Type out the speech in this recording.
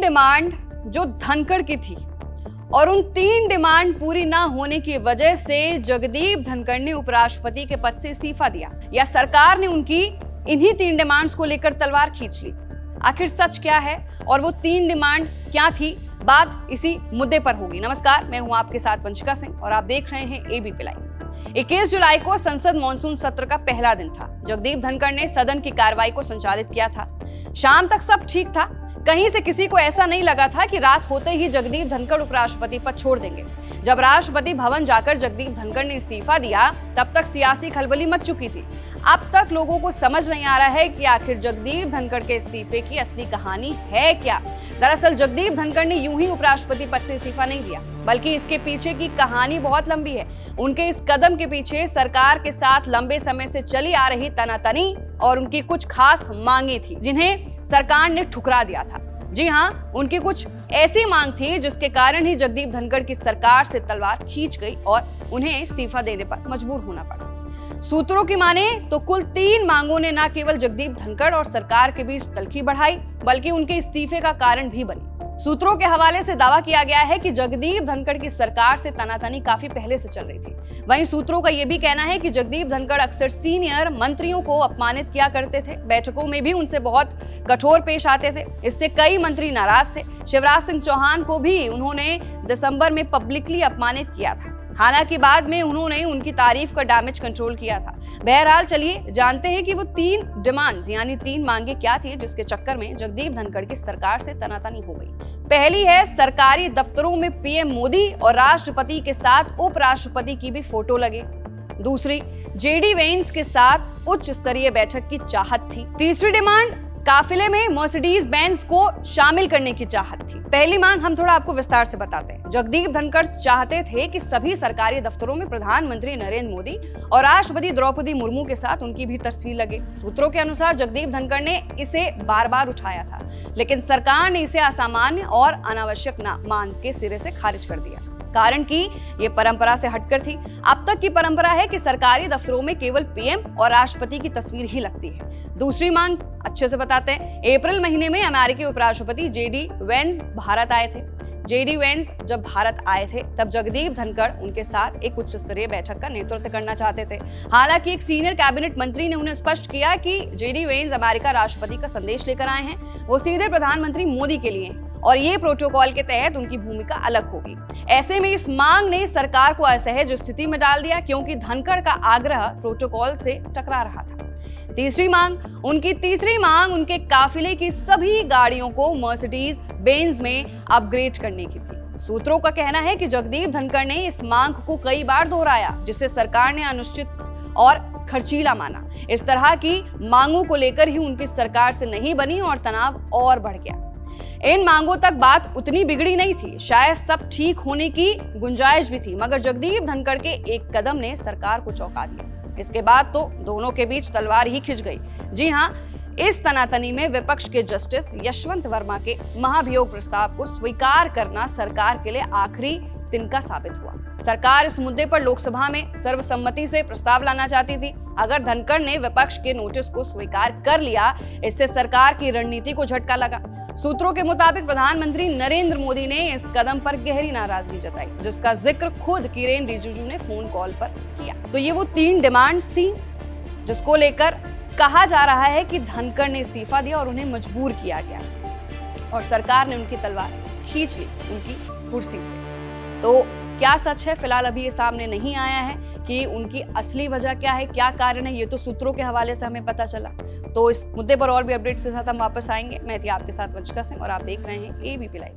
Demand जो धनखड़ की थी और उन 3 डिमांड पूरी ना होने की वजह से जगदीप धनखड़ ने उपराष्ट्रपति के पद से इस्तीफा दिया, या सरकार ने उनकी इन्हीं 3 डिमांड्स को लेकर तलवार खींच ली। आखिर सच क्या है और वो 3 डिमांड क्या थी, बात इसी मुद्दे पर होगी। नमस्कार, मैं हूं आपके साथ वंशिका सिंह और आप देख रहे हैं एबीपी लाइव। 21 जुलाई को संसद मॉनसून सत्र का पहला दिन था। जगदीप धनखड़ ने सदन की कार्रवाई को संचालित किया था। शाम तक सब ठीक था। कहीं से किसी को ऐसा नहीं लगा था कि रात होते ही जगदीप धनखड़ उपराष्ट्रपति पद छोड़ देंगे। जब राष्ट्रपति भवन जाकर जगदीप धनखड़ ने इस्तीफा दिया, तब तक सियासी खलबली मच चुकी थी। अब तक लोगों को समझ नहीं आ रहा है कि आखिर जगदीप धनखड़ के इस्तीफे की असली कहानी है क्या। दरअसल जगदीप धनखड़ ने यूं ही उपराष्ट्रपति पद से इस्तीफा नहीं दिया, बल्कि इसके पीछे की कहानी बहुत लंबी है। उनके इस कदम के पीछे सरकार के साथ लंबे समय से चली आ रही तनातनी और उनकी कुछ खास मांगे थी, जिन्हें सरकार ने ठुकरा दिया था। जी हाँ, उनकी कुछ ऐसी मांग थी जिसके कारण ही जगदीप धनखड़ की सरकार से तलवार खींच गई और उन्हें इस्तीफा देने पर मजबूर होना पड़ा। सूत्रों की माने तो कुल 3 मांगों ने न केवल जगदीप धनखड़ और सरकार के बीच तल्खी बढ़ाई, बल्कि उनके इस्तीफे का कारण भी बनी। सूत्रों के हवाले से दावा किया गया है कि जगदीप धनखड़ की सरकार से तनातनी काफी पहले से चल रही थी। वहीं सूत्रों का यह भी कहना है कि जगदीप धनखड़ अक्सर सीनियर मंत्रियों को अपमानित किया करते थे। बैठकों में भी उनसे बहुत कठोर पेश आते थे। इससे कई मंत्री नाराज थे। शिवराज सिंह चौहान को भी उन्होंने दिसंबर में पब्लिकली अपमानित किया था। हालांकि बाद में उन्होंने उनकी तारीफ का डैमेज कंट्रोल किया था। बहरहाल चलिए जानते हैं कि वो 3 डिमांड्स यानी 3 मांगे क्या थी जिसके चक्कर में जगदीप धनखड़ की सरकार से तनातनी हो गई। पहली है, सरकारी दफ्तरों में पीएम मोदी और राष्ट्रपति के साथ उपराष्ट्रपति की भी फोटो लगे। दूसरी, जेडी वेंस के साथ उच्च स्तरीय बैठक की चाहत थी। तीसरी डिमांड, काफिले में मर्सिडीज बेंज को शामिल करने की चाहत थी। पहली मांग हम थोड़ा आपको विस्तार से बताते हैं। जगदीप धनखड़ चाहते थे कि सभी सरकारी दफ्तरों में प्रधानमंत्री नरेंद्र मोदी और राष्ट्रपति द्रौपदी मुर्मू के साथ उनकी भी तस्वीर लगे। सूत्रों के अनुसार जगदीप धनखड़ ने इसे बार-बार उठाया था, लेकिन सरकार ने इसे असामान्य और अनावश्यक मान के सिरे से खारिज कर दिया। कारण कि ये परंपरा से हटकर थी। अब तक की परंपरा है कि सरकारी दफ्तरों में केवल पीएम और राष्ट्रपति की तस्वीर ही लगती है। दूसरी मांग अच्छे से बताते हैं। अप्रैल महीने में अमेरिकी उपराष्ट्रपति जेडी वेंस भारत आए थे। जेडी वेंस जब भारत आए थे तब जगदीप धनखड़ उनके साथ एक उच्च स्तरीय बैठक का नेतृत्व करना चाहते थे। हालांकि एक सीनियर कैबिनेट मंत्री ने उन्हें स्पष्ट किया कि जेडी वेंस अमेरिका राष्ट्रपति का संदेश लेकर आए हैं, वो सीधे प्रधानमंत्री मोदी के लिए और ये प्रोटोकॉल के तहत उनकी भूमिका अलग होगी। ऐसे में इस मांग ने सरकार को असहज स्थिति में डाल दिया, क्योंकि धनखड़ का आग्रह प्रोटोकॉल से टकरा रहा था। तीसरी मांग उनके काफिले की सभी गाड़ियों को मर्सिडीज बेंज में अपग्रेड करने की थी। सूत्रों का कहना है कि जगदीप धनखड़ ने इस मांग को कई बार दोहराया, जिसे सरकार ने अनुचित और खर्चीला माना। इस तरह की मांगों को लेकर ही उनकी सरकार से नहीं बनी और तनाव और बढ़ गया। इन मांगों तक बात उतनी बिगड़ी नहीं थी, शायद सब ठीक होने की गुंजाइश भी थी, मगर जगदीप धनखड़ के एक कदम ने सरकार को चौंका दिया। इसके बाद तो दोनों के बीच तलवार ही खिंच गई। जी हाँ, इस तनातनी में विपक्ष के जस्टिस यशवंत वर्मा के महाभियोग प्रस्ताव को स्वीकार करना सरकार के लिए आखिरी तिनका साबित हुआ। सरकार इस मुद्दे पर लोकसभा में सर्वसम्मति से प्रस्ताव लाना चाहती थी। अगर धनखड़ ने विपक्ष के नोटिस को स्वीकार कर लिया, इससे सरकार की रणनीति को झटका लगा। सूत्रों के मुताबिक प्रधानमंत्री नरेंद्र मोदी ने इस कदम पर गहरी नाराजगी जताई, जिसका जिक्र खुद किरेन रिजिजू ने फोन कॉल पर किया। तो ये वो 3 डिमांड्स थी जिसको लेकर कहा जा रहा है कि धनखड़ ने इस्तीफा दिया और उन्हें मजबूर किया गया और सरकार ने उनकी तलवार खींच ली उनकी कुर्सी से। तो क्या सच है? फिलहाल अभी ये सामने नहीं आया है कि उनकी असली वजह क्या है, क्या कारण है। ये तो सूत्रों के हवाले से हमें पता चला। तो इस मुद्दे पर और भी अपडेट्स के साथ हम वापस आएंगे। मैं थी आपके साथ वंशिका सिंह और आप देख रहे हैं एबीपी लाइव।